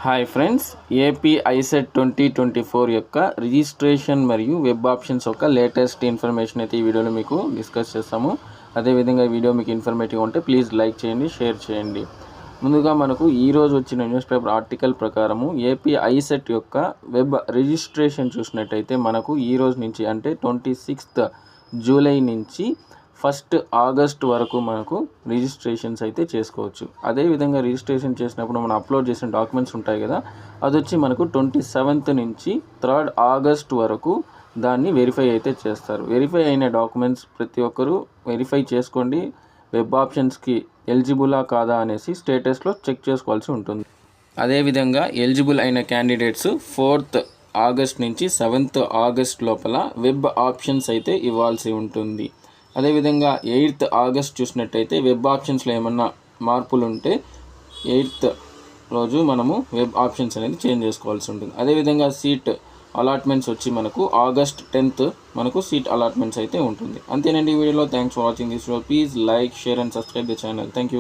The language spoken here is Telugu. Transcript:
హాయ్ ఫ్రెండ్స్, ఏపీ ఐసెట్ 2024 యొక్క రిజిస్ట్రేషన్ మరియు వెబ్ ఆప్షన్స్ యొక్క లేటెస్ట్ ఇన్ఫర్మేషన్ అయితే ఈ వీడియోలో మీకు డిస్కస్ చేస్తాము. అదేవిధంగా ఈ వీడియో మీకు ఇన్ఫర్మేటివ్ ఉంటే ప్లీజ్ లైక్ చేయండి, షేర్ చేయండి. ముందుగా మనకు ఈరోజు వచ్చిన న్యూస్ పేపర్ ఆర్టికల్ ప్రకారము ఏపీ ఐసెట్ యొక్క వెబ్ రిజిస్ట్రేషన్ చూసినట్టయితే మనకు ఈ రోజు నుంచి అంటే 26th జూలై నుంచి 1st ఆగస్ట్ వరకు మనకు రిజిస్ట్రేషన్స్ అయితే చేసుకోవచ్చు. అదేవిధంగా రిజిస్ట్రేషన్ చేసినప్పుడు మనం అప్లోడ్ చేసిన డాక్యుమెంట్స్ ఉంటాయి కదా, అది వచ్చి మనకు 27th నుంచి 3rd ఆగస్ట్ వరకు దాన్ని వెరిఫై అయితే చేస్తారు. వెరిఫై అయిన డాక్యుమెంట్స్ ప్రతి ఒక్కరూ వెరిఫై చేసుకోండి. వెబ్ ఆప్షన్స్కి ఎలిజిబులా కాదా అనేసి స్టేటస్లో చెక్ చేసుకోవాల్సి ఉంటుంది. అదేవిధంగా ఎలిజిబుల్ అయిన క్యాండిడేట్స్ 4th ఆగస్ట్ నుంచి 7th ఆగస్ట్ లోపల వెబ్ ఆప్షన్స్ అయితే ఇవ్వాల్సి ఉంటుంది. అదేవిధంగా 8th ఆగస్ట్ చూసినట్టయితే వెబ్ ఆప్షన్స్లో ఏమన్నా మార్పులు ఉంటే 8th రోజు మనము వెబ్ ఆప్షన్స్ అనేది చేంజ్ చేసుకోవాల్సి ఉంటుంది. అదేవిధంగా సీట్ అలాట్మెంట్స్ వచ్చి మనకు ఆగస్ట్ 10th మనకు సీట్ అలాట్మెంట్స్ అయితే ఉంటుంది. అంతేనండి ఈ వీడియోలో. Thanks for watching this video. Please like, share and subscribe the channel. Thank you.